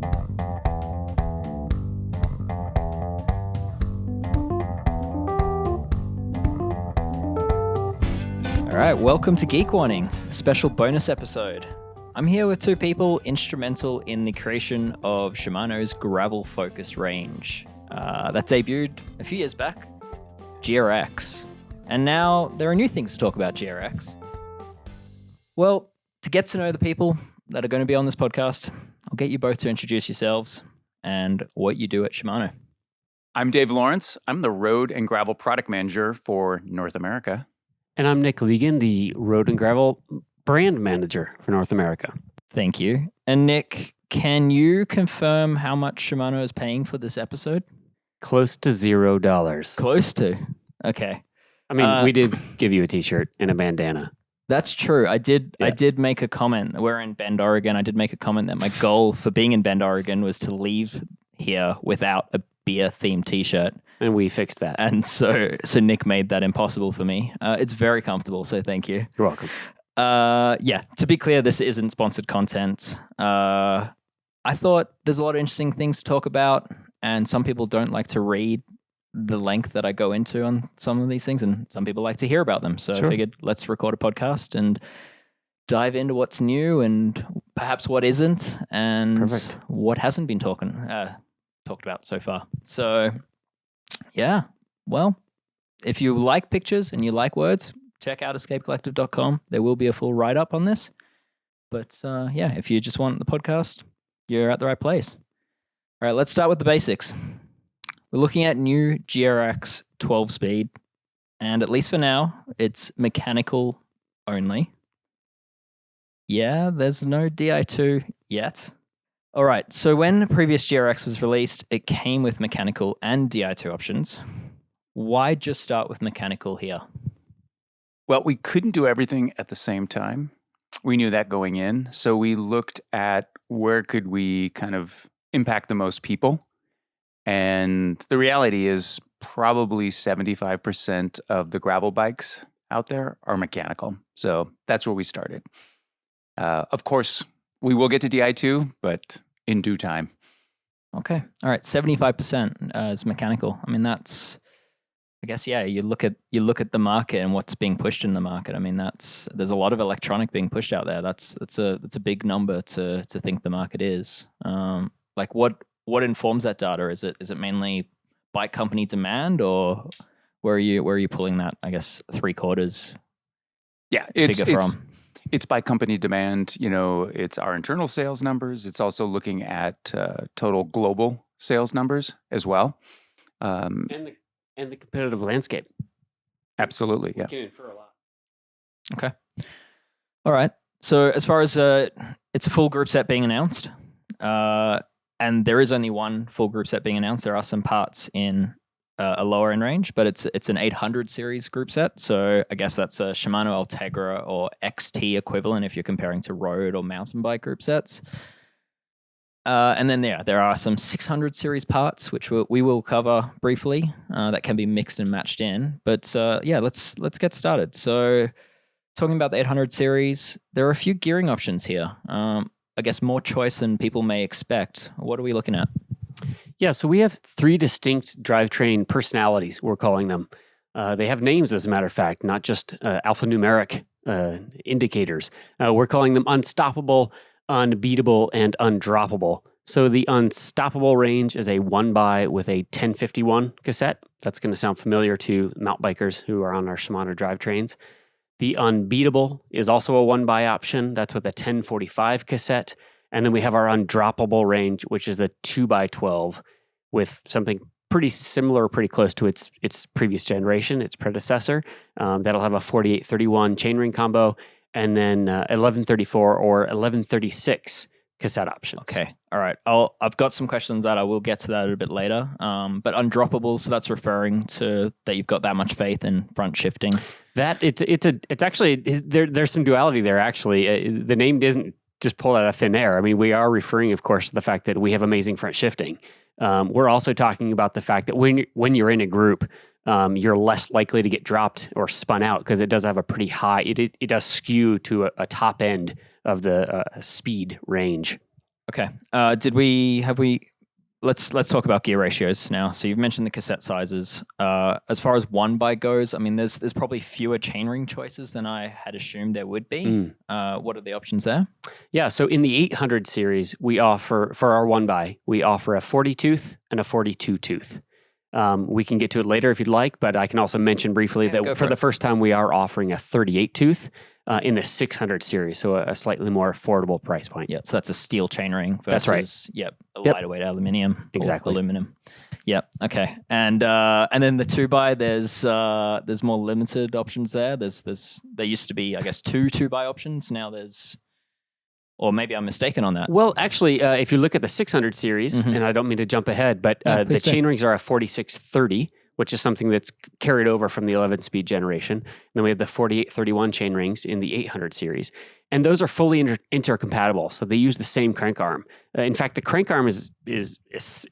All right, welcome to Geek Warning, a special bonus episode. I'm here with two people instrumental in the creation of Shimano's gravel-focused range. That debuted a few years back, GRX. And now there are new things to talk about GRX. Well, to get to know the people that are going to be on this podcast, I'll get you both to introduce yourselves and what you do at Shimano. I'm Dave Lawrence. I'm the Road and Gravel Product Manager for North America. And I'm Nick Legan, the Road and Gravel Brand Manager for North America. Thank you. And Nick, can you confirm how much Shimano is paying for this episode? Close to $0. Close to. Okay. I mean, we did give you a t-shirt and a bandana. That's true. I did make a comment. We're in Bend, Oregon. I did make a comment that my goal for being in Bend, Oregon was to leave here without a beer-themed t-shirt. And we fixed that. And so Nick made that impossible for me. It's very comfortable, so thank you. You're welcome. To be clear, this isn't sponsored content. I thought there's a lot of interesting things to talk about, and some people don't like to read the length that I go into on some of these things, and some people like to hear about them. So Sure. I figured let's record a podcast and dive into what's new and perhaps what isn't, and Perfect. what hasn't been talked about so far. So, yeah. Well, if you like pictures and you like words, check out escapecollective.com. There will be a full write-up on this. But if you just want the podcast, you're at the right place. All right, let's start with the basics. We're looking at new GRX 12-speed, and at least for now, it's mechanical only. Yeah, there's no Di2 yet. All right, so when the previous GRX was released, it came with mechanical and Di2 options. Why just start with mechanical here? Well, we couldn't do everything at the same time. We knew that going in. So we looked at where could we kind of impact the most people. And the reality is probably 75% of the gravel bikes out there are mechanical. So that's where we started. Of course, we will get to Di2, but in due time. Okay. All right. 75% is mechanical. I mean, that's, I guess, yeah, you look at the market and what's being pushed in the market. I mean, there's a lot of electronic being pushed out there. That's a big number to think the market is. Like what informs that data? Is it mainly bike company demand, or where are you pulling that, I guess, 3/4 figure from? It's by company demand. You know, it's our internal sales numbers. It's also looking at total global sales numbers as well. And the competitive landscape. Absolutely, yeah. You can infer a lot. Okay. All right. So as far as it's a full group set being announced, and there is only one full group set being announced. There are some parts in a lower end range, but it's an 800 series group set. So I guess that's a Shimano Ultegra or XT equivalent if you're comparing to road or mountain bike group sets. And then there are some 600 series parts, which we will cover briefly, that can be mixed and matched in. But let's get started. So talking about the 800 series, there are a few gearing options here. I guess more choice than people may expect. What are we looking at? Yeah, so we have 3 distinct drivetrain personalities, we're calling them. They have names, as a matter of fact, not just alphanumeric indicators. We're calling them unstoppable, unbeatable, and undroppable. So the unstoppable range is a 1x with a 1051 cassette. That's going to sound familiar to mountain bikers who are on our Shimano drivetrains. The unbeatable is also a 1x option. That's with a 1045 cassette. And then we have our undroppable range, which is a 2x12 with something pretty similar, pretty close to its previous generation, its predecessor. That'll have a 4831 chainring combo, and then 1134 or 1136 cassette options. Okay. All right. I've got some questions that I will get to that a bit later. But undroppable, so that's referring to that you've got that much faith in front shifting. That it's actually there's some duality there. Actually, the name isn't just pulled out of thin air. I mean, we are referring, of course, to the fact that we have amazing front shifting. We're also talking about the fact that when you're in a group, you're less likely to get dropped or spun out because it does have a pretty high. It does skew to a top end of the speed range. Okay. Let's talk about gear ratios now. So you've mentioned the cassette sizes. As far as one by goes, I mean, there's probably fewer chainring choices than I had assumed there would be. What are the options there? Yeah, so in the 800 series, we offer, for our one by, we offer a 40 tooth and a 42 tooth. We can get to it later if you'd like, but I can also mention briefly that for the first time, we are offering a 38 tooth in the 600 series, so a slightly more affordable price point. Yeah, so that's a steel chainring versus, that's right. Yep, a lighter weight aluminium. Exactly. Aluminum. Yep. Okay. And then the 2x, there's more limited options there. There used to be, I guess, two 2x options. Now there's, or maybe I'm mistaken on that. Well, actually, if you look at the 600 series, and I don't mean to jump ahead, but the chainrings are a 4630, which is something that's carried over from the 11-speed generation. And then we have the 4831 chainrings in the 800 series. And those are fully intercompatible, so they use the same crank arm. In fact, the crank arm is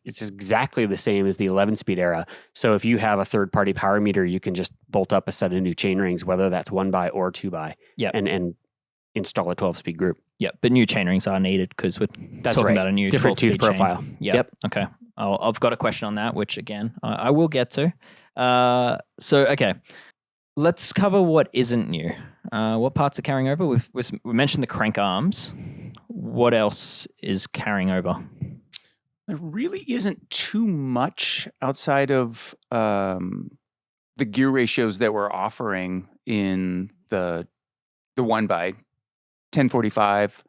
exactly the same as the 11-speed era. So if you have a third-party power meter, you can just bolt up a set of new chainrings, whether that's 1x or 2x, and install a 12-speed group. Yeah, but new chainrings are needed because we're talking about a new different tooth profile. Yep. Okay. I've got a question on that, which again I will get to. Okay, let's cover what isn't new. What parts are carrying over? We mentioned the crank arms. What else is carrying over? There really isn't too much outside of the gear ratios that we're offering in the 1x 1045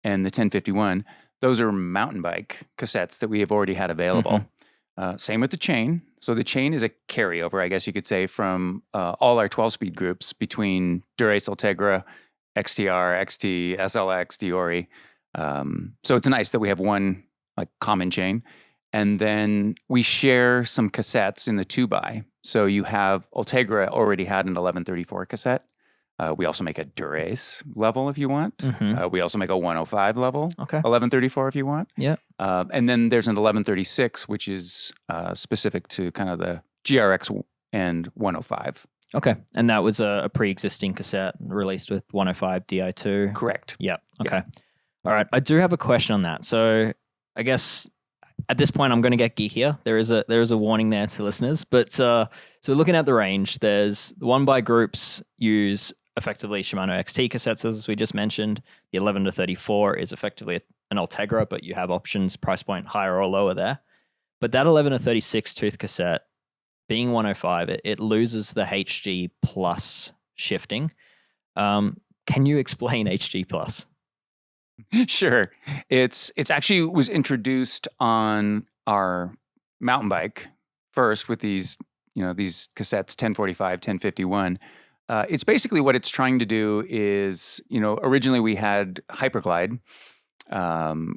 and the 1051. Those are mountain bike cassettes that we have already had available. Same with the chain. So the chain is a carryover, I guess you could say, from all our 12-speed groups between Dura-Ace Ultegra, XTR, XT, SLX, Diori. So it's nice that we have one like common chain. And then we share some cassettes in the 2x. So you have Ultegra already had an 1134 cassette. We also make a Dura-Ace level if you want. We also make a 105 level, 1134 if you want. Yeah. And then there's an 1136, which is specific to kind of the GRX and 105. Okay. And that was a pre-existing cassette released with 105 Di2. Correct. Yep. Okay. Yep. All right. I do have a question on that. So I guess at this point I'm going to get geekier. There is a warning there to listeners. But so looking at the range, there's the 1x groups use effectively Shimano XT cassettes, as we just mentioned. The 11 to 34 is effectively an Ultegra, but you have options, price point higher or lower there. But that 11 to 36 tooth cassette, being 105, it loses the HG plus shifting. Can you explain HG plus? Sure. It's actually was introduced on our mountain bike first with these cassettes 1045, 1051. It's basically what it's trying to do is, originally we had Hyperglide,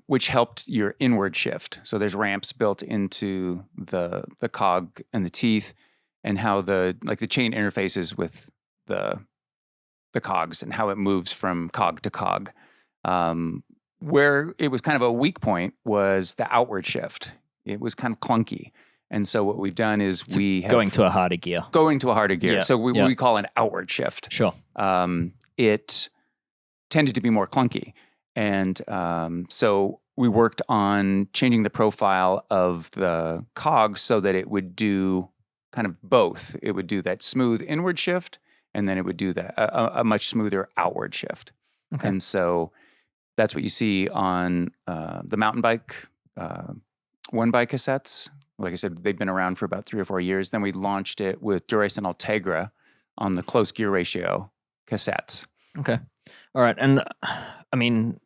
which helped your inward shift. So there's ramps built into the cog and the teeth, and how the chain interfaces with the cogs and how it moves from cog to cog. Where it was kind of a weak point was the outward shift. It was kind of clunky. And so what we've done is going to a harder gear. Yeah. So we call it an outward shift. Sure. It tended to be more clunky. And so we worked on changing the profile of the cogs so that it would do kind of both. It would do that smooth inward shift, and then it would do that a much smoother outward shift. Okay. And so that's what you see on the mountain bike 1x cassettes. Like I said, they've been around for about 3 or 4 years. Then we launched it with Dura-Ace and Ultegra on the close gear ratio cassettes. Okay. All right. And I mean,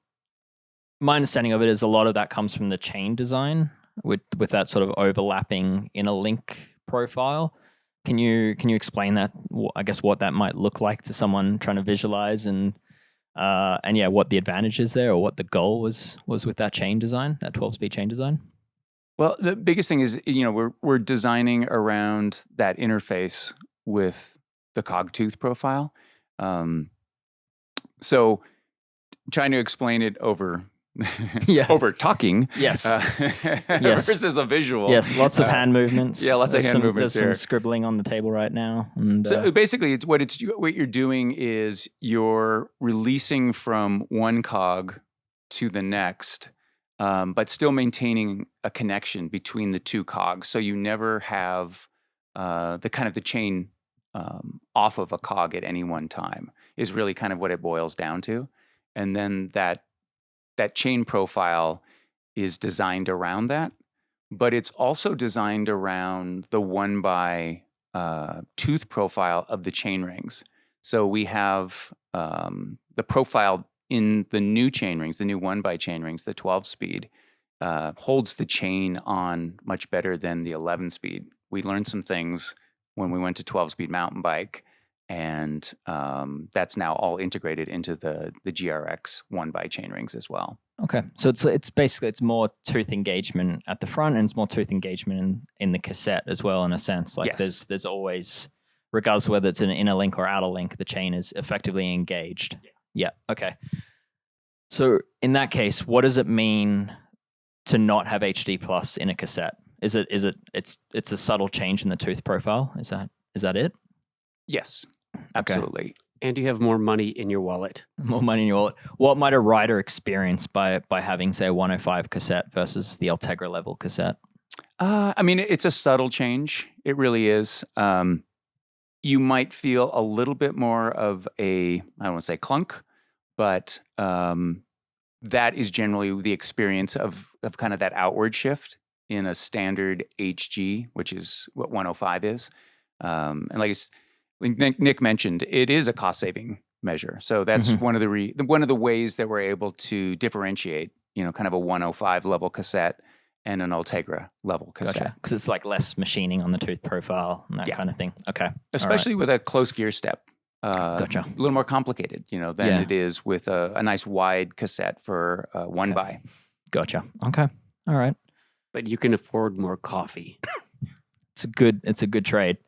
my understanding of it is a lot of that comes from the chain design with that sort of overlapping inner link profile. Can you explain that? I guess what that might look like to someone trying to visualize and what the advantage is there, or what the goal was with that chain design, that 12-speed chain design? Well, the biggest thing is, we're designing around that interface with the cog tooth profile. So trying to explain it over over talking. Yes. Yes. Versus a visual. Yes, lots of hand movements. Yeah, lots of hand movements. There's some scribbling on the table right now. And, so basically, what you're doing is you're releasing from one cog to the next but still maintaining a connection between the two cogs. So you never have the chain off of a cog at any one time is really kind of what it boils down to. And then that chain profile is designed around that, but it's also designed around the 1x tooth profile of the chain rings. So we have the profile in the new chain rings, the new 1x chain rings, the 12-speed, holds the chain on much better than the 11-speed. We learned some things when we went to 12-speed mountain bike, and that's now all integrated into the GRX 1x chain rings as well. Okay, so it's basically more tooth engagement at the front, and it's more tooth engagement in the cassette as well, in a sense. Like yes. there's always, regardless of whether it's an inner link or outer link, the chain is effectively engaged. Yeah. Okay. So in that case, what does it mean to not have HD plus in a cassette? It's a subtle change in the tooth profile? Is that it? Yes, absolutely. Okay. And you have more money in your wallet. More money in your wallet. What might a rider experience by having, say, a 105 cassette versus the Ultegra level cassette? I mean, it's a subtle change. It really is. You might feel a little bit more of I don't want to say clunk, but that is generally the experience of kind of that outward shift in a standard HG, which is what 105 is. And like Nick mentioned, it is a cost-saving measure. So that's one of the ways that we're able to differentiate, kind of a 105 level cassette and an Ultegra level cassette. Gotcha. Because it's like less machining on the tooth profile and that kind of thing. Okay. Especially with a close gear step. Gotcha. A little more complicated, than it is with a nice wide cassette for 1x. Gotcha. Okay. All right. But you can afford more coffee. It's a good trade.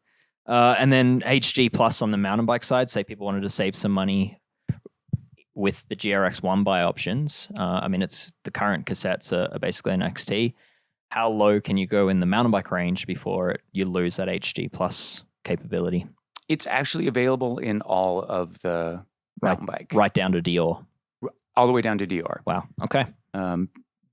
And then HG plus on the mountain bike side, say people wanted to save some money with the GRX 1x options. I mean, it's the current cassettes are basically an XT. How low can you go in the mountain bike range before you lose that HG plus capability? It's actually available in all of the mountain bike. Right down to Dior. All the way down to Dior. Wow. Okay.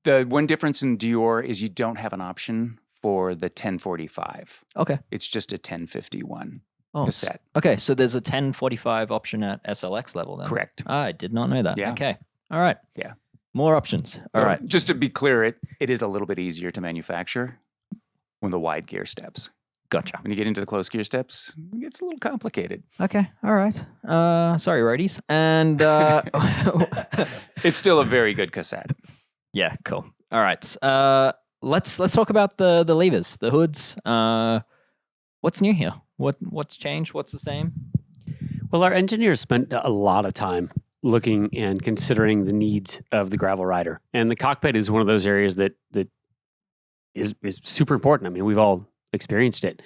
The one difference in Dior is you don't have an option for the 1045. Okay. It's just a 1051 Oh, cassette. Okay, so there's a 1045 option at SLX level then? Correct. I did not know that. Yeah. Okay. All right. Yeah. More options. All So right. Just to be clear, it is a little bit easier to manufacture when the wide gear steps. Gotcha. When you get into the close gear steps, it gets a little complicated. Okay. All right. Sorry, roadies. And It's still a very good cassette. Yeah, cool. All right. Let's talk about the levers, the hoods. What's new here? What's changed? What's the same? Well, our engineers spent a lot of time looking and considering the needs of the gravel rider, and the cockpit is one of those areas that is super important. I mean, we've all experienced it,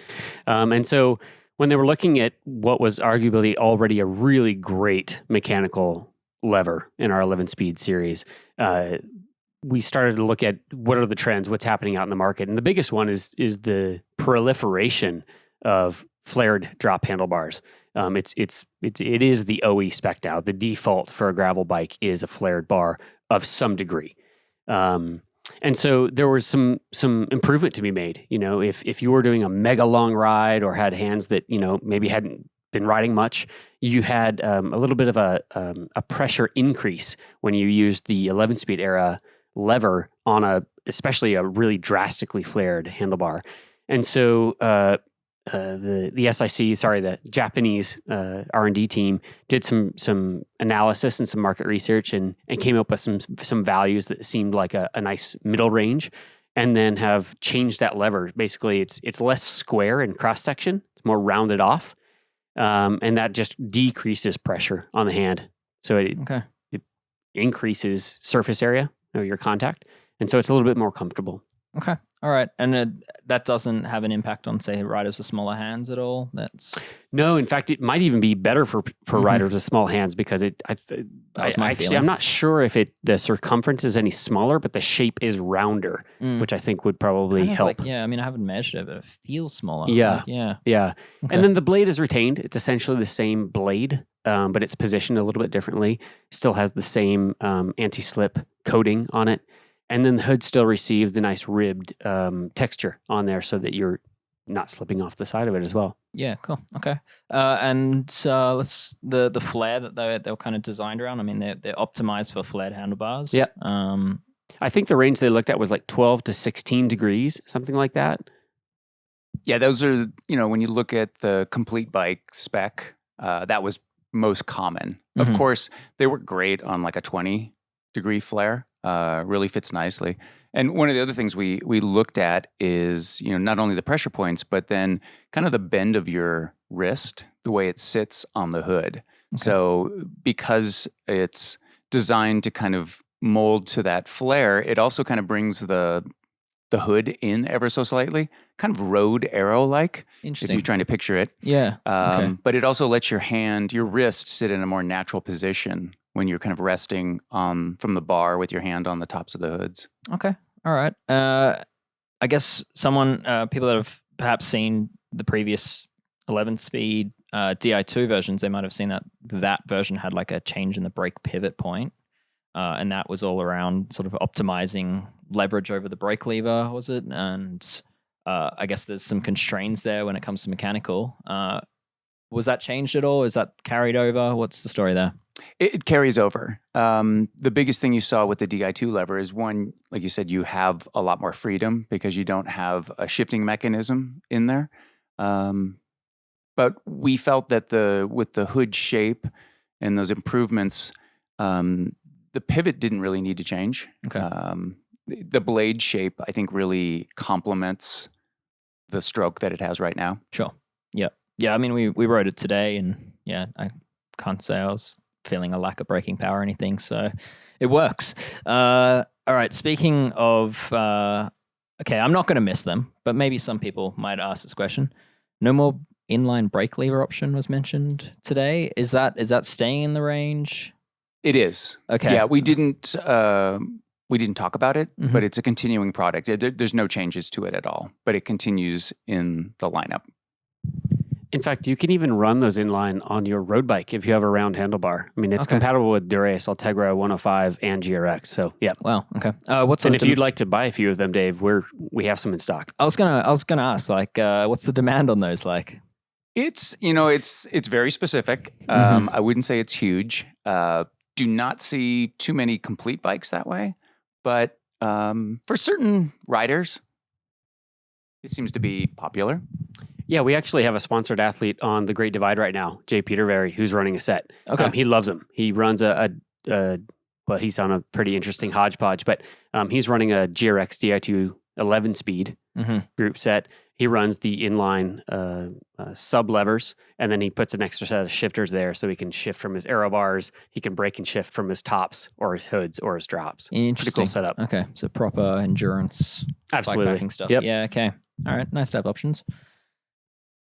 and so when they were looking at what was arguably already a really great mechanical lever in our 11-speed series, we started to look at what are the trends, what's happening out in the market, and the biggest one is the proliferation of flared drop handlebars. It is the OE spec now. The default for a gravel bike is a flared bar of some degree. And so there was some improvement to be made. If you were doing a mega long ride or had hands that, maybe hadn't been riding much, you had a little bit of a pressure increase when you used the 11-speed era lever on especially a really drastically flared handlebar. And so the Japanese R&D team did some analysis and some market research and came up with some values that seemed like a nice middle range, and then have changed that lever. Basically, it's less square in cross section, it's more rounded off, and that just decreases pressure on the hand. So it increases surface area or your contact, and so it's a little bit more comfortable. Okay. All right. And that doesn't have an impact on, say, riders with smaller hands at all? No, in fact, it might even be better for riders with small hands, because I'm not sure if the circumference is any smaller, but the shape is rounder, which I think would probably help. I haven't measured it, but it feels smaller. Yeah. Okay. And then the blade is retained. It's essentially the same blade, but it's positioned a little bit differently. Still has the same anti-slip coating on it. and then the hood still received the nice ribbed texture on there, so that you're not slipping off the side of it as well. Yeah, cool. Okay. And the flare that they were kind of designed around. I mean, they're optimized for flared handlebars. Yeah. Um, I think the range they looked at was like 12 to 16 degrees, something like that. Yeah, those are, when you look at the complete bike spec, that was most common. Of course, they work great on like a 20-degree flare. Really fits nicely. And one of the other things we looked at is, not only the pressure points, but then kind of the bend of your wrist, the way it sits on the hood. Okay. So because it's designed to kind of mold to that flare, it also kind of brings the hood in ever so slightly, kind of road arrow-like, if Interesting. you're trying to picture it. Yeah. Okay. But it also lets your wrist sit in a more natural position when you're kind of resting from the bar with your hand on the tops of the hoods. Okay. All right. I guess people that have perhaps seen the previous 11-speed Di2 versions, they might have seen that version had like a change in the brake pivot point. And that was all around sort of optimizing leverage over the brake lever, was it? And I guess there's some constraints there when it comes to mechanical. Was that changed at all? Is that carried over? What's the story there? It carries over. The biggest thing you saw with the Di2 lever is one, like you said, you have a lot more freedom because you don't have a shifting mechanism in there. But we felt that with the hood shape and those improvements, the pivot didn't really need to change. Okay. The blade shape, I think, really complements the stroke that it has right now. Sure. Yeah. Yeah. I mean, we rode it today, and yeah, I can't say I was feeling a lack of braking power or anything. So it works. All right. Speaking of, okay, I'm not going to miss them, but maybe some people might ask this question. No more inline brake lever option was mentioned today. Is that staying in the range? It is. Okay. Yeah, we didn't talk about it, but it's a continuing product. There's no changes to it at all, but it continues in the lineup. In fact, you can even run those inline on your road bike if you have a round handlebar. I mean, it's compatible with Dura-Ace, Ultegra 105, and GRX. So, yeah. Wow. Okay. If you'd like to buy a few of them, Dave, we have some in stock. I was gonna ask, like, what's the demand on those like? It's it's very specific. I wouldn't say it's huge. Do not see too many complete bikes that way, but for certain riders, it seems to be popular. Yeah, we actually have a sponsored athlete on the Great Divide right now, Jay Peterberry, who's running a set. Okay. He loves them. He runs well, he's on a pretty interesting hodgepodge, but he's running a GRX Di2 11-speed group set. He runs the inline sub levers, and then he puts an extra set of shifters there so he can shift from his aero bars. He can brake and shift from his tops or his hoods or his drops. Interesting. Pretty cool setup. Okay, so proper endurance, absolutely, bikepacking stuff. Yep. Yeah. Okay. All right. Nice to have options.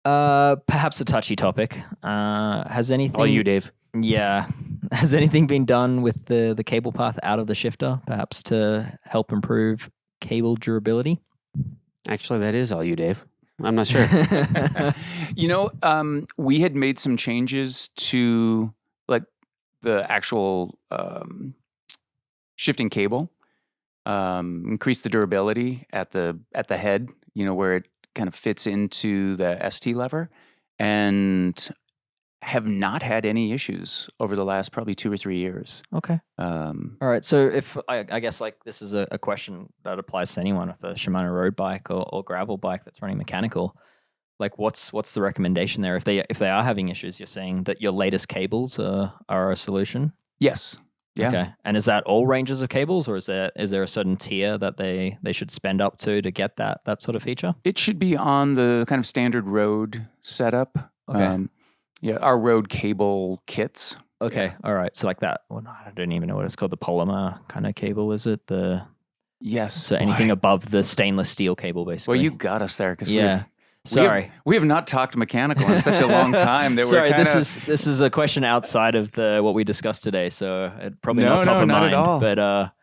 Perhaps a touchy topic. Has anything? All you, Dave. Yeah. Has anything been done with the cable path out of the shifter, perhaps to help improve cable durability? Actually, that is all you, Dave. I'm not sure. We had made some changes to like the actual shifting cable, increase the durability at the head, where it kind of fits into the ST lever, and have not had any issues over the last probably 2 or 3 years. Okay. All right. So if I guess like this is a question that applies to anyone with a Shimano road bike or gravel bike that's running mechanical, like what's the recommendation there? If they are having issues, you're saying that your latest cables are a solution? Yes. Yeah. Okay. And is that all ranges of cables, or is there a certain tier that they should spend up to get that sort of feature? It should be on the kind of standard road setup. Okay. Yeah, our road cable kits. Okay, Yeah. All right. So like that. Well, no, I don't even know what it's called. The polymer kind of cable, is it? Yes. So anything above the stainless steel cable, basically. Well, you got us there because Sorry, we have not talked mechanical in such a long time that sorry. we're This is a question outside of what we discussed today, so it probably No, not top of not mind. at all. But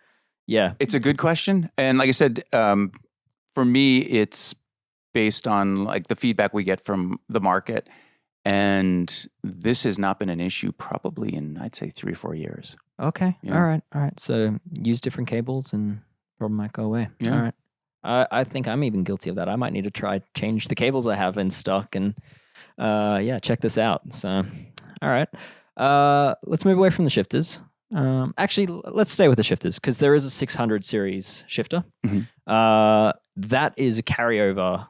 yeah, It's a good question, and like I said, for me, it's based on like the feedback we get from the market. And this has not been an issue probably in, I'd say, 3 or 4 years. okay, Yeah. all right. So use different cables and problem might go away. Yeah. All right. I think I'm even guilty of that. I might need to try change the cables I have in stock and check this out. So, all right. Let's move away from the shifters. Actually, let's stay with the shifters because there is a 600 series shifter. That is a carryover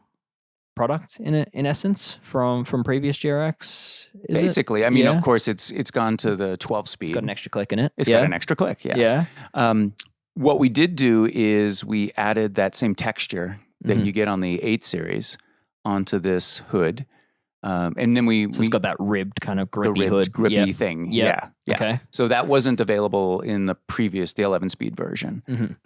product in essence from previous GRX. Basically, I mean, of course, it's gone to the 12 speed. It's got an extra click in it. It's got an extra click. Yes. Yeah. What we did do is we added that same texture that you get on the 8 series onto this hood. And then it's got that ribbed kind of grippy hood. Grippy thing. Yep. Yeah. Okay. So that wasn't available in the 11 speed version.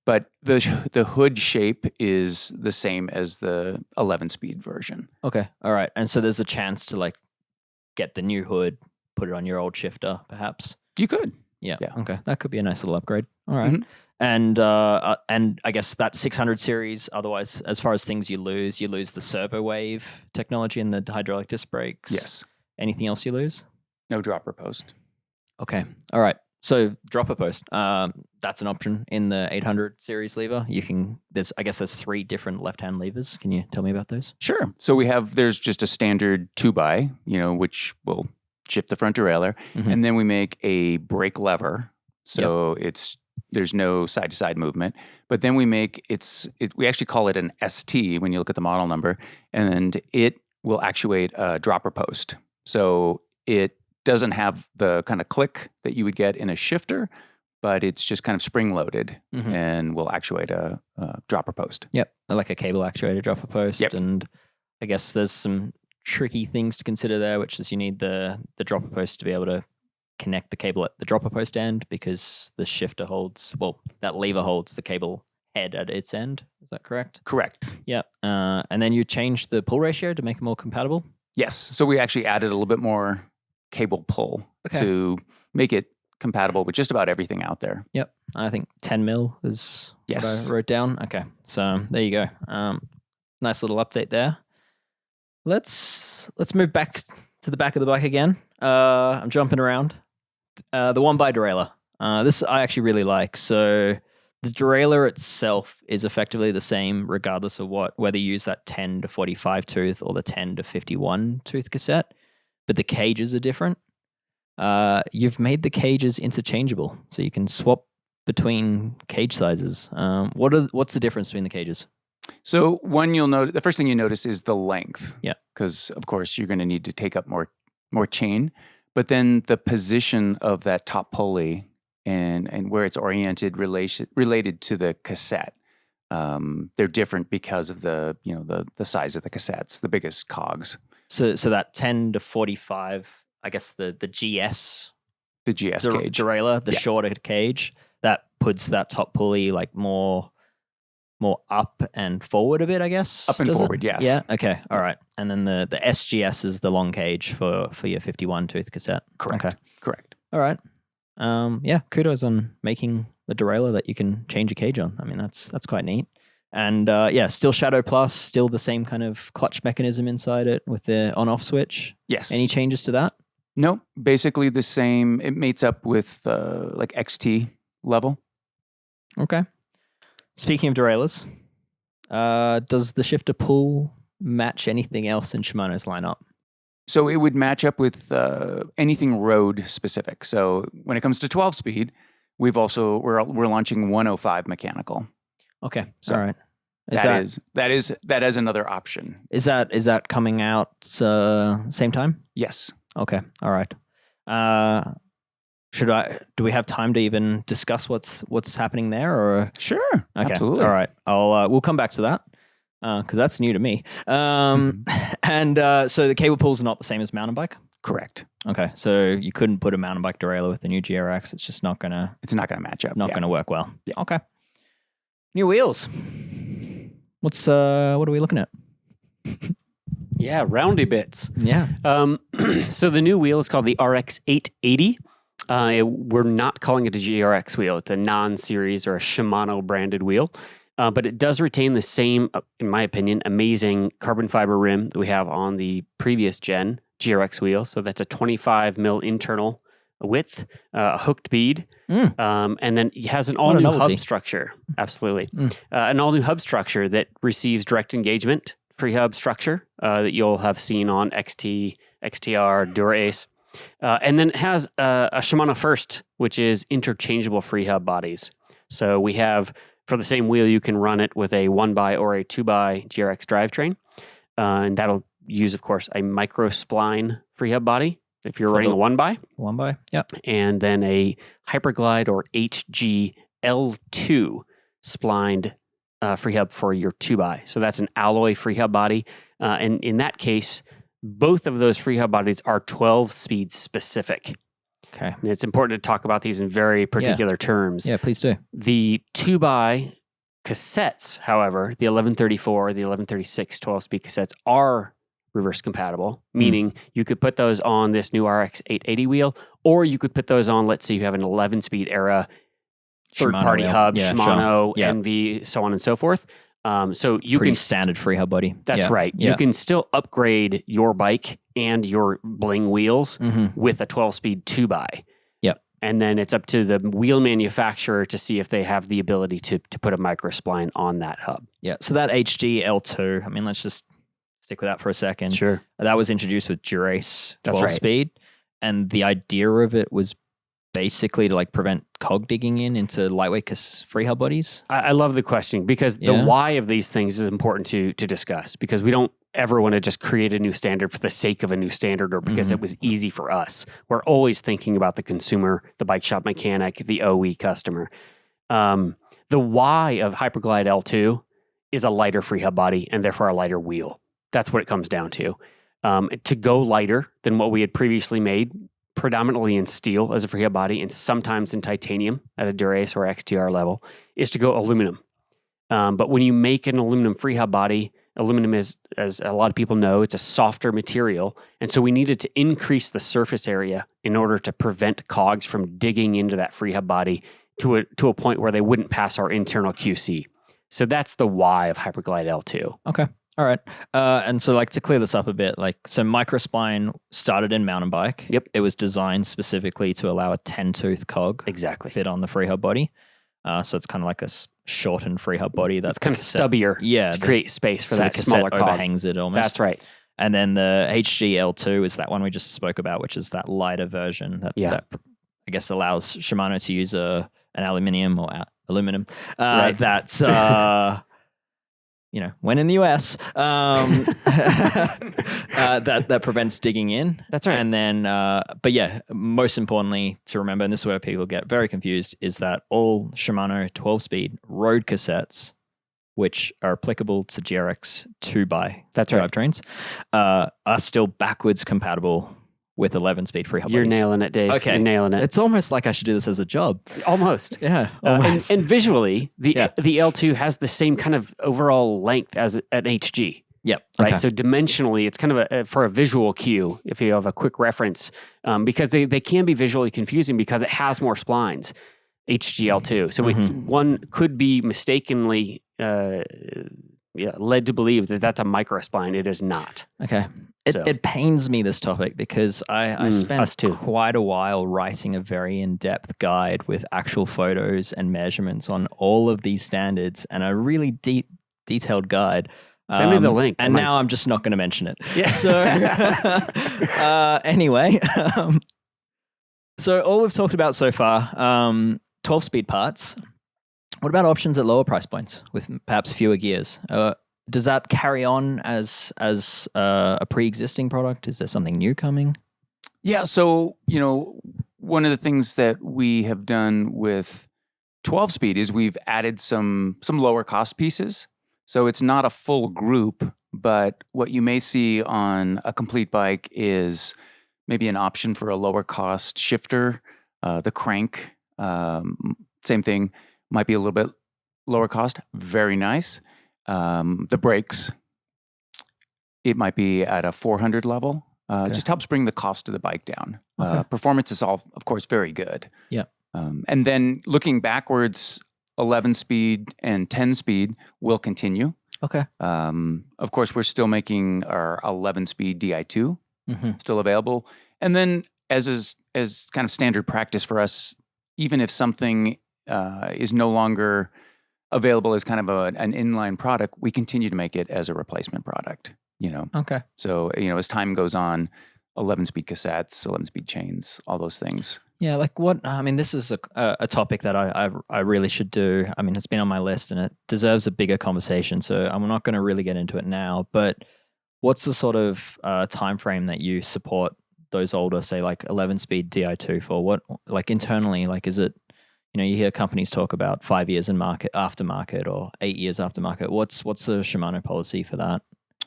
But the hood shape is the same as the 11 speed version. Okay. All right. And so there's a chance to like get the new hood, put it on your old shifter, perhaps. You could. Yeah. Okay. That could be a nice little upgrade. All right. And I guess that 600 series. Otherwise, as far as things you lose the servo wave technology and the hydraulic disc brakes. Yes. Anything else you lose? No dropper post. Okay. All right. So dropper post. That's an option in the 800 series lever. There's 3 different left-hand levers. Can you tell me about those? Sure. So there's just a standard 2x, which will shift the front derailleur, and then we make a brake lever. So there's no side-to-side movement. But then we make we actually call it an ST when you look at the model number, and it will actuate a dropper post. So it doesn't have the kind of click that you would get in a shifter, but it's just kind of spring-loaded and will actuate a dropper post. Yep, like a cable actuated dropper post. Yep. And I guess there's some tricky things to consider there, which is you need the dropper post to be able to connect the cable at the dropper post end because the shifter that lever holds the cable head at its end. Is that correct? Correct. Yeah. And then you change the pull ratio to make it more compatible? Yes. So we actually added a little bit more cable pull to make it compatible with just about everything out there. Yep. I think 10 mil is what I wrote down. Okay. So there you go. Nice little update there. Let's move back to the back of the bike again. I'm jumping around. The 1x derailleur. This I actually really like. So the derailleur itself is effectively the same regardless of whether you use that 10 to 45 tooth or the 10 to 51 tooth cassette, but the cages are different. You've made the cages interchangeable, so you can swap between cage sizes. What's the difference between the cages? So the first thing you notice is the length. Yeah. Because of course you're going to need to take up more chain, but then the position of that top pulley and where it's oriented related to the cassette. They're different because of the size of the cassettes, the biggest cogs. So that 10 to 45, I guess the GS. The GS cage. Derailleur, the shorter cage, that puts that top pulley like more up and forward a bit, I guess. Up and forward, yes. Yeah. Okay. All right. And then the SGS is the long cage for your 51 tooth cassette. Correct. Okay. Correct. All right. Kudos on making the derailleur that you can change a cage on. I mean, that's quite neat. And still Shadow Plus, still the same kind of clutch mechanism inside it with the on-off switch. Yes. Any changes to that? No, basically the same. It mates up with like XT level. Okay. Speaking of derailleurs, does the shifter pull match anything else in Shimano's lineup? So it would match up with anything road specific. So when it comes to 12 speed, we're launching 105 mechanical. Okay. So all right. That is another option. Is that coming out same time? Yes. Okay. All right. Do we have time to even discuss what's happening there or? Sure. Okay. Absolutely. All right. We'll come back to that. Because that's new to me. And so the cable pulls are not the same as mountain bike? Correct. Okay, so you couldn't put a mountain bike derailleur with the new GRX. It's just not gonna match up. Not gonna work well. Yeah. Okay. New wheels. What are we looking at? Yeah, roundy bits. Yeah. So the new wheel is called the RX 880. We're not calling it a GRX wheel. It's a non-series or a Shimano branded wheel. But it does retain the same, in my opinion, amazing carbon fiber rim that we have on the previous gen GRX wheel. So that's a 25 mil internal width, a hooked bead, and then it has an What a all-new novelty. hub structure. Absolutely. An all-new hub structure that receives direct engagement freehub structure that you'll have seen on XT, XTR, DuraAce. And then it has a Shimano First, which is interchangeable freehub bodies. So we have, for the same wheel, you can run it with a 1x or a 2x GRX drivetrain. And that'll use, of course, a micro spline freehub body if you're running a 1x. 1x, yep. And then a Hyperglide or HG L2 splined freehub for your 2x. So that's an alloy freehub body. And in that case, both of those freehub bodies are 12-speed specific. Okay. And it's important to talk about these in very particular terms. Yeah, please do. The 2x cassettes, however, the 1134, the 1136 12-speed cassettes are reverse compatible, meaning you could put those on this new RX 880 wheel, or you could put those on, let's say you have an 11-speed era third-party hub, Shimano, NV, so on and so forth. So you Pretty can standard freehub body. That's right. Yeah. You can still upgrade your bike and your bling wheels with a 12-speed 2x. Yep. And then it's up to the wheel manufacturer to see if they have the ability to put a micro spline on that hub. Yeah. So that HG L2, I mean, let's just stick with that for a second. Sure. That was introduced with DuraAce That's 12-speed. And the idea of it was basically to like prevent cog digging into lightweight freehub bodies. I love the question because the why of these things is important to discuss, because we don't ever want to just create a new standard for the sake of a new standard or because it was easy for us. We're always thinking about the consumer, the bike shop mechanic, the OE customer. The why of Hyperglide L2 is a lighter freehub body and therefore a lighter wheel. That's what it comes down to. To go lighter than what we had previously made, predominantly in steel as a freehub body and sometimes in titanium at a DuraAce or XTR level, is to go aluminum. But when you make an aluminum freehub body, aluminum is, as a lot of people know, it's a softer material. And so we needed to increase the surface area in order to prevent cogs from digging into that freehub body to a point where they wouldn't pass our internal QC. So that's the why of Hyperglide L2. Okay. All right. And so like to clear this up a bit, like so microspline started in mountain bike. Yep. It was designed specifically to allow a 10-tooth cog Exactly. fit on the freehub body. So it's kind of like a shortened freehub body. That's It's kind of stubbier to create space for so that the smaller cassette cog. overhangs it almost. That's right. And then the HG L2 is that one we just spoke about, which is that lighter version that I guess allows Shimano to use an aluminium or aluminum that's when in the US, that prevents digging in. That's right. And then, but yeah, most importantly to remember, and this is where people get very confused, is that all Shimano 12-speed road cassettes, which are applicable to GRX 2x drivetrains, are still backwards compatible with 11-speed freehub bodies. You're nailing it, Dave. Okay. You're nailing it. It's almost like I should do this as a job. Almost. Yeah. And visually, the L2 has the same kind of overall length as an HG. Yep. Right. Okay. So dimensionally, it's kind of for a visual cue, if you have a quick reference, because they can be visually confusing because it has more splines, HGL2. So one could be mistakenly led to believe that that's a micro spline. It is not. Okay. It pains me, this topic, because I spent quite a while writing a very in-depth guide with actual photos and measurements on all of these standards and a really detailed guide. Send me the link. And now I'm just not going to mention it. Yeah. So anyway, so all we've talked about so far, 12-speed parts. What about options at lower price points with perhaps fewer gears? Does that carry on as a pre-existing product? Is there something new coming? Yeah, so, one of the things that we have done with 12-speed is we've added some lower cost pieces. So it's not a full group, but what you may see on a complete bike is maybe an option for a lower cost shifter. The crank, same thing, might be a little bit lower cost. Very nice. The brakes, it might be at a 400 level. Just helps bring the cost of the bike down. Performance is all, of course, very good. Yeah. And then looking backwards, 11-speed and 10-speed will continue. Okay. Of course, we're still making our 11-speed Di2 still available. And then as as kind of standard practice for us, even if something is no longer available as kind of an inline product, we continue to make it as a replacement product. Okay. So as time goes on, 11-speed cassettes, 11-speed chains, all those things. Yeah, like what? I mean, this is a topic that I really should do. I mean, it's been on my list and it deserves a bigger conversation. So I'm not going to really get into it now. But what's the sort of time frame that you support those older, say, like 11-speed Di2 for? What, like internally, like is it? You hear companies talk about 5 years in aftermarket or 8 years aftermarket. What's the Shimano policy for that?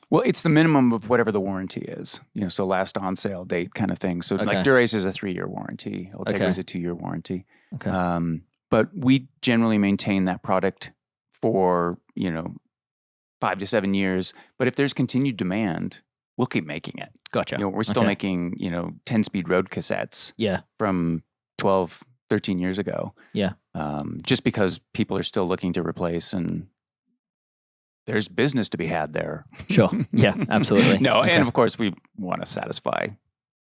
Well, it's the minimum of whatever the warranty is, so last on sale date kind of thing. So Okay. like Dura-Ace is a 3-year warranty. Ultegra Okay. is a 2-year warranty. Okay. But we generally maintain that product for, 5 to 7 years. But if there's continued demand, we'll keep making it. Gotcha. We're still Okay. making, 10-speed road cassettes Yeah. from 12, 13 years ago. Yeah. Just because people are still looking to replace and there's business to be had there. Sure. Yeah, absolutely. No, Okay. and of course we want to satisfy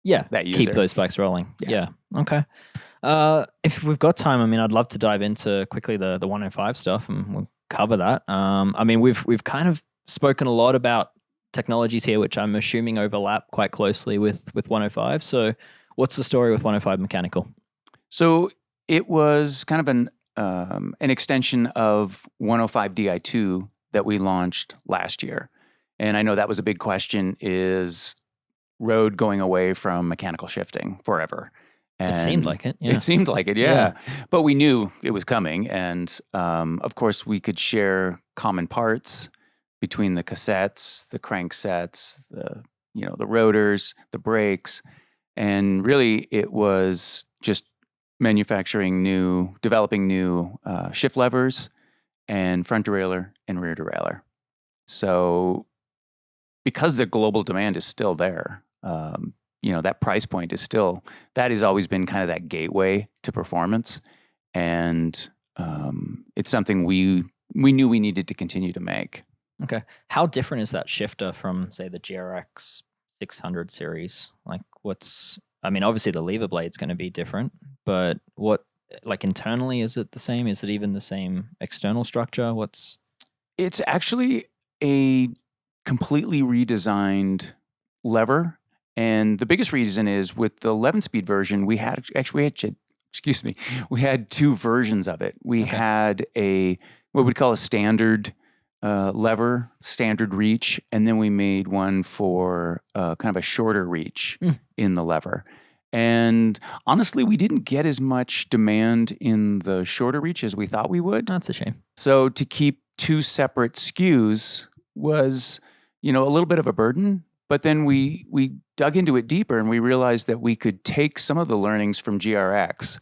Yeah, that user. keep those bikes rolling. Yeah. Okay. If we've got time, I mean, I'd love to dive into quickly the 105 stuff, and we'll cover that. I mean, we've kind of spoken a lot about technologies here, which I'm assuming overlap quite closely with 105. So, what's the story with 105 mechanical? So it was kind of an extension of 105 Di2 that we launched last year, and I know that was a big question: is road going away from mechanical shifting forever? And It seemed like it. Yeah. It seemed like it, yeah. But we knew it was coming, and of course, we could share common parts between the cassettes, the cranksets, the rotors, the brakes, and really, it was just developing new shift levers and front derailleur and rear derailleur. So, because the global demand is still there, that price point that has always been kind of that gateway to performance. And it's something we knew we needed to continue to make. Okay. How different is that shifter from, say, the GRX 600 series? Like, obviously the lever blade's going to be different, but internally, is it the same? Is it even the same external structure? It's actually a completely redesigned lever. And the biggest reason is with the 11-speed version, we had two versions of it. We had what we'd call a standard lever, standard reach, and then we made one for kind of a shorter reach in the lever. And honestly, we didn't get as much demand in the shorter reach as we thought we would. That's a shame. So to keep two separate SKUs was, a little bit of a burden. But then we dug into it deeper and we realized that we could take some of the learnings from GRX.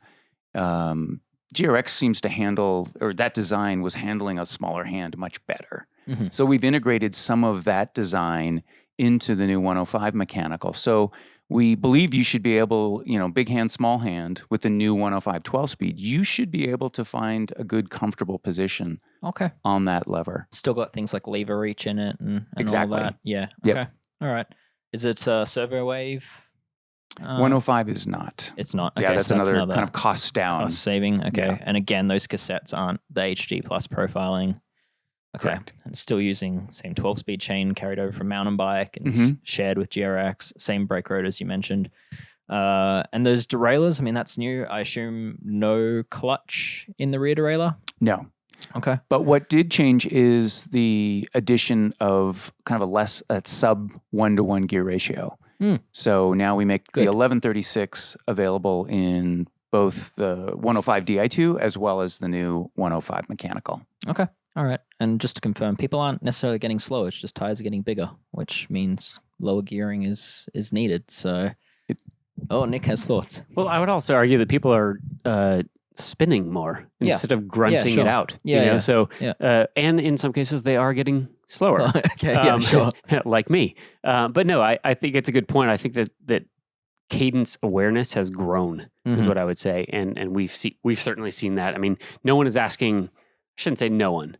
GRX seems to that design was handling a smaller hand much better. Mm-hmm. So we've integrated some of that design into the new 105 mechanical. So we believe you should be able, big hand, small hand, with the new 105 12-speed, you should be able to find a good, comfortable position on that lever. Still got things like lever reach in it and exactly. all that. Yeah. Yep. Okay. All right. Is it servo wave? 105 is not. It's not. Okay, yeah, that's so another kind of cost down. Cost saving. Okay. Yeah. And again, those cassettes aren't the HD plus profiling. Okay. Correct. And still using same 12-speed chain carried over from mountain bike and shared with GRX, same brake rotors you mentioned. And those derailleurs, I mean, that's new. I assume no clutch in the rear derailleur? No. Okay. But what did change is the addition of kind of a sub 1-to-1 gear ratio. So now we make the 1136 available in both the 105 Di2 as well as the new 105 mechanical. Okay. All right. And just to confirm, people aren't necessarily getting slower. It's just tires are getting bigger, which means lower gearing is needed. So, Nick has thoughts. Well, I would also argue that people are spinning more instead of grunting it out. So, and in some cases, they are getting slower. Okay, sure. Like me. But no, I think it's a good point. I think that cadence awareness has grown, is what I would say. And we've certainly seen that. I mean, no one is asking, I shouldn't say no one.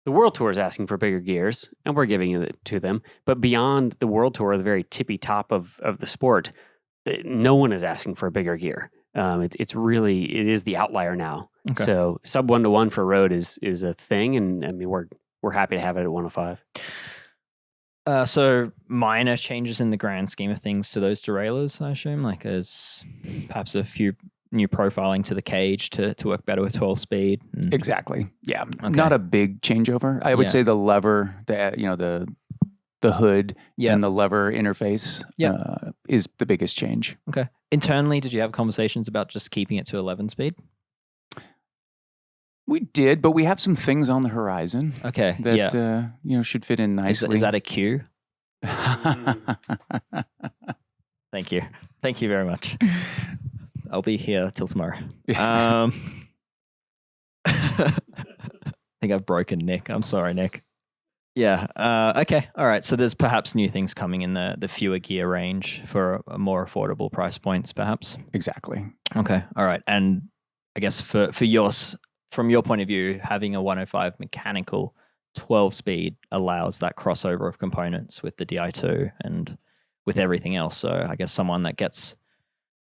The World Tour is asking for bigger gears, and we're giving it to them. But beyond the World Tour, the very tippy top of the sport, no one is asking for a bigger gear. It is the outlier now. Okay. So sub 1-to-1 for road is a thing, and I mean we're happy to have it at 105. So minor changes in the grand scheme of things to those derailleurs, I assume, like as perhaps a few new profiling to the cage to work better with 12 speed. Exactly. Yeah. Okay. Not a big changeover. I would say the lever, the hood and the lever interface is the biggest change. Okay. Internally, did you have conversations about just keeping it to 11 speed? We did, but we have some things on the horizon. Okay. That should fit in nicely. Is that a cue? Thank you. Thank you very much. I'll be here till tomorrow. I think I've broken Nick. I'm sorry, Nick. Yeah. Okay. All right. So there's perhaps new things coming in the fewer gear range for a more affordable price points, perhaps. Exactly. Okay. All right. And I guess for yours, from your point of view, having a 105 mechanical 12 speed allows that crossover of components with the Di2 and with everything else. So I guess someone that gets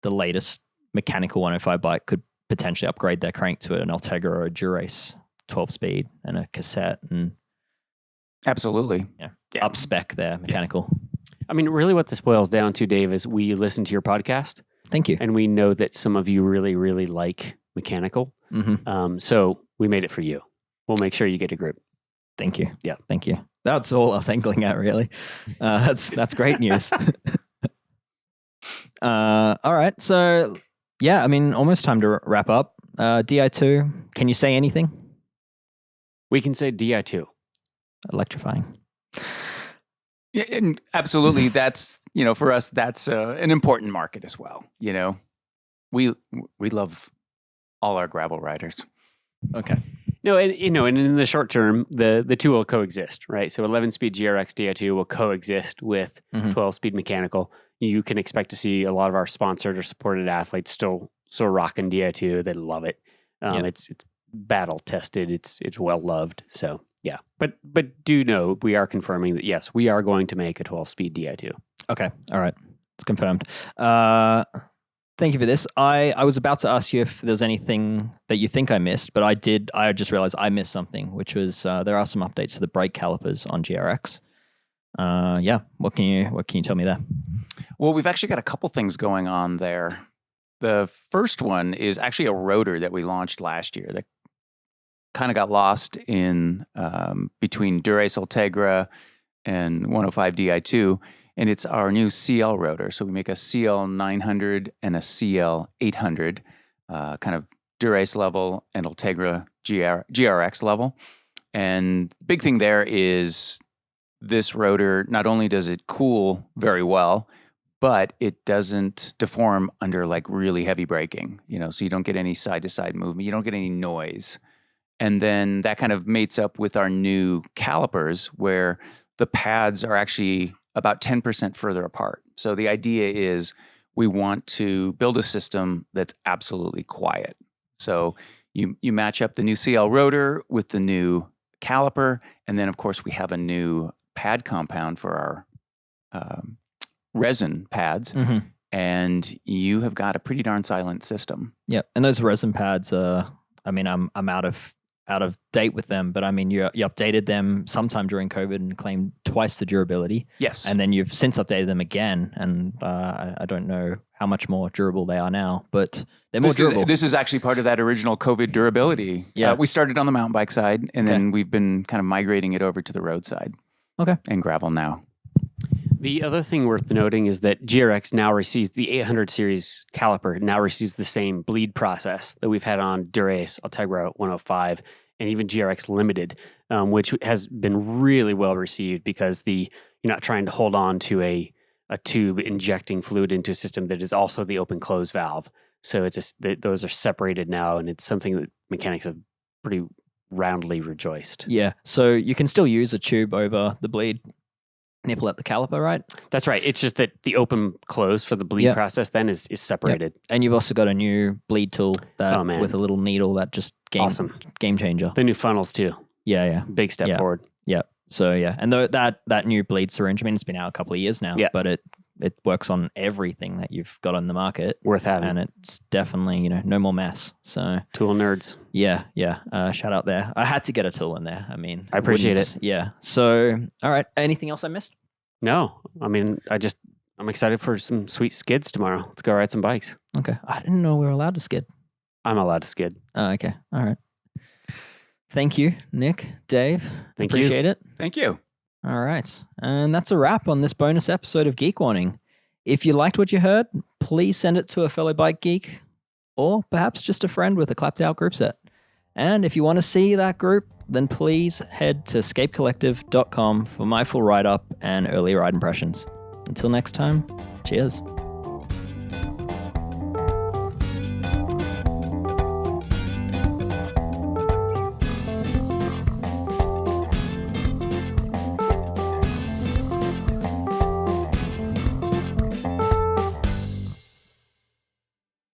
the latest mechanical 105 bike could potentially upgrade their crank to an Ultegra or a Dura-Ace 12 speed and a cassette and absolutely up spec their mechanical. I mean, really what this boils down to, Dave, is we listen to your podcast. Thank you. And we know that some of you really, really like mechanical. Mm-hmm. So we made it for you. We'll make sure you get a group. Thank you. Yeah. Thank you. That's all I was angling at, really. That's great news. All right. So, yeah, I mean, almost time to wrap up. Di2, can you say anything? We can say Di2. Electrifying. Yeah, and absolutely. That's, for us, that's an important market as well. We love all our gravel riders. Okay. No, and in the short term, the two will coexist, right? So 11-speed GRX Di2 will coexist with 12-speed mechanical. You can expect to see a lot of our sponsored or supported athletes still rocking Di2. They love it. It's battle tested. It's well loved. So yeah, but do know we are confirming that yes, we are going to make a 12-speed Di2. Okay, all right, it's confirmed. Thank you for this. I was about to ask you if there's anything that you think I missed, but I did. I just realized I missed something, which was there are some updates to the brake calipers on GRX. What can you tell me there? Well, we've actually got a couple things going on there. The first one is actually a rotor that we launched last year that kind of got lost in between Dura-Ace Ultegra and 105 Di2. And it's our new CL rotor. So we make a CL 900 and a CL 800, kind of Dura-Ace level and Ultegra GRX level. And the big thing there is this rotor, not only does it cool very well, but it doesn't deform under like really heavy braking, so you don't get any side-to-side movement. You don't get any noise. And then that kind of mates up with our new calipers where the pads are actually about 10% further apart. So the idea is we want to build a system that's absolutely quiet. So you match up the new CL rotor with the new caliper, and then of course we have a new pad compound for our resin pads, and you have got a pretty darn silent system. Yep, and those resin pads are, I'm out of date with them, but I mean, you updated them sometime during COVID and claimed twice the durability. Yes. And then you've since updated them again, and I don't know how much more durable they are now, but they're more durable. This is actually part of that original COVID durability. Yeah. We started on the mountain bike side, and then we've been kind of migrating it over to the road side. Okay. And gravel now. The other thing worth noting is that GRX now receives the 800 series caliper, now receives the same bleed process that we've had on Dura-Ace, Ultegra 105, and even GRX Limited, which has been really well received because you're not trying to hold on to a tube injecting fluid into a system that is also the open close valve. So those are separated now, and it's something that mechanics have pretty roundly rejoiced. Yeah, so you can still use a tube over the bleed nipple at the caliper, right? That's right. It's just that the open close for the bleed process then is separated. Yep. And you've also got a new bleed tool with a little needle that just game changer. The new funnels too. Yeah. Big step forward. Yeah. So yeah, and that new bleed syringe, it's been out a couple of years now, but it it works on everything that you've got on the market. Worth having. And it's definitely, no more mess. So Tool nerds. yeah. Shout out there. I had to get a tool in there. I mean, I appreciate wouldn't- it. Yeah. So, all right. Anything else I missed? No, I mean, I'm excited for some sweet skids tomorrow. Let's go ride some bikes. Okay. I didn't know we were allowed to skid. I'm allowed to skid. Oh, okay. All right. Thank you, Nick, Dave. Thank you. Appreciate it. Thank you. All right. And that's a wrap on this bonus episode of Geek Warning. If you liked what you heard, please send it to a fellow bike geek or perhaps just a friend with a clapped out group set. And if you want to see that group, then please head to scapecollective.com for my full write-up and early ride impressions. Until next time, cheers.